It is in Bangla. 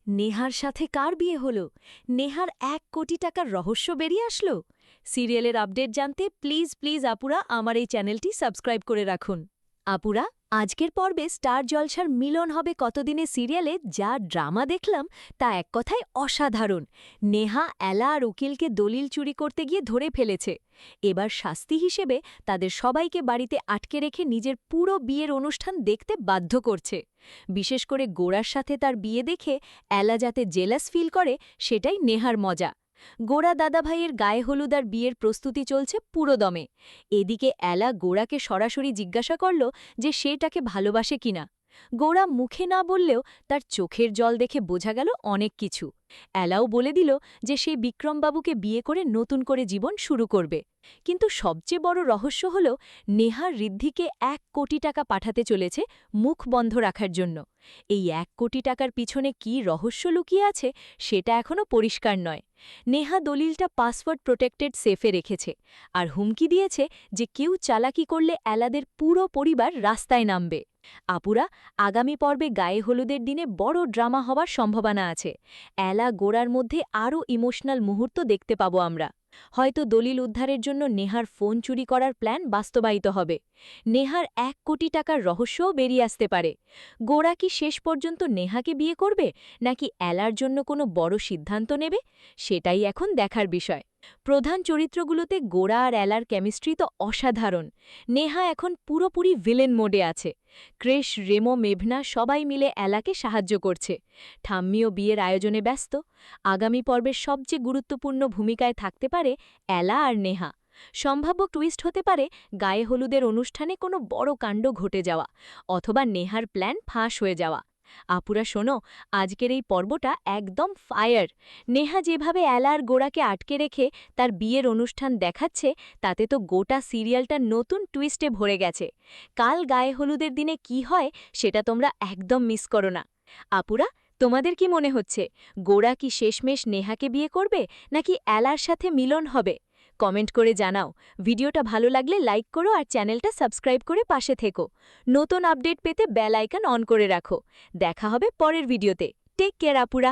নেহার সাথে কার বিয়ে হলো? নেহার ১ কোটি টাকার রহস্য বেরিয়ে আসলো? সিরিয়ালের আপডেট জানতে প্লিজ প্লিজ আপুরা আমার এই চ্যানেলটি সাবস্ক্রাইব করে রাখুন। আপুরা, আজকের পর্বে স্টার জলসার মিলন হবে কতদিনে সিরিয়ালে যা ড্রামা দেখলাম তা এক কথায় অসাধারণ। নেহা এলা আর উকিলকে দলিল চুরি করতে গিয়ে ধরে ফেলেছে। এবার শাস্তি হিসেবে তাদের সবাইকে বাড়িতে আটকে রেখে নিজের পুরো বিয়ের অনুষ্ঠান দেখতে বাধ্য করছে। বিশেষ করে গোরার সাথে তার বিয়ে দেখে এলা যাতে জেলাস ফিল করে সেটাই নেহার মজা। গোরা দাদাভাইয়ের গায়ে হলুদার বিয়ের প্রস্তুতি চলছে পুরোদমে। এদিকে এলা গোরাকে সরাসরি জিজ্ঞাসা করল যে সে তাকে ভালোবাসে কিনা। গোরা মুখে না বললেও তার চোখের জল দেখে বোঝা গেল অনেক কিছু। এলাও বলে দিল যে সে বিক্রমবাবুকে বিয়ে করে নতুন করে জীবন শুরু করবে। কিন্তু সবচেয়ে বড় রহস্য হল নেহা ঋদ্ধিকে ১ কোটি টাকা পাঠাতে চলেছে মুখ বন্ধ রাখার জন্য। এই ১ কোটি টাকার পিছনে কী রহস্য লুকিয়ে আছে সেটা এখনও পরিষ্কার নয়। নেহা দলিলটা পাসওয়ার্ড প্রোটেক্টেড সেফে রেখেছে আর হুমকি দিয়েছে যে কেউ চালাকি করলে এলাদের পুরো পরিবার রাস্তায় নামবে। আপুরা, আগামী পর্বে গায়ে হলুদের দিনে বড় ড্রামা হওয়ার সম্ভাবনা আছে। এলা গোরার মধ্যে আরও ইমোশনাল মুহূর্ত দেখতে পাবো আমরা। হয়তো দলিল উদ্ধারের জন্য নেহার ফোন চুরি করার প্ল্যান বাস্তবায়িত হবে। নেহার ১ কোটি টাকার রহস্যও বেরিয়ে আসতে পারে। গোরা কি শেষ পর্যন্ত নেহাকে বিয়ে করবে নাকি এলার জন্য কোনো বড় সিদ্ধান্ত নেবে সেটাই এখন দেখার বিষয়। প্রধান চরিত্রগুলোতে গোরা আর এলার কেমিস্ট্রি তো অসাধারণ। নেহা এখন পুরোপুরি ভিলেন মোডে আছে। ক্রেশ, রেমো, মেভনা সবাই মিলে এলাকে সাহায্য করছে। ঠাম্মিও বিয়ের আয়োজনে ব্যস্ত। আগামী পর্বের সবচেয়ে গুরুত্বপূর্ণ ভূমিকায় থাকতে পারে এলা আর নেহা। সম্ভাব্য টুইস্ট হতে পারে গায়ে হলুদের অনুষ্ঠানে কোনো বড় কাণ্ড ঘটে যাওয়া অথবা নেহার প্ল্যান ফাঁস হয়ে যাওয়া। আপুরা শোনো, আজকের এই পর্বটা একদম ফায়ার। নেহা যেভাবে এলার গোড়াকে আটকে রেখে তার বিয়ের অনুষ্ঠান দেখাচ্ছে তাতে তো গোটা সিরিয়ালটা নতুন টুইস্টে ভরে গেছে। কাল গায়ে হলুদের দিনে কি হয় সেটা তোমরা একদম মিস করো না। আপুরা, তোমাদের কি মনে হচ্ছে গোরা কি শেষমেশ নেহাকে বিয়ে করবে নাকি এলার সাথে মিলন হবে? কমেন্ট করে জানাও। ভিডিওটা ভালো লাগলে লাইক করো আর চ্যানেলটা সাবস্ক্রাইব করে পাশে থেকো। নতুন আপডেট পেতে বেল আইকন অন করে রাখো। দেখা হবে পরের ভিডিওতে। টেক কেয়ার আপুরা।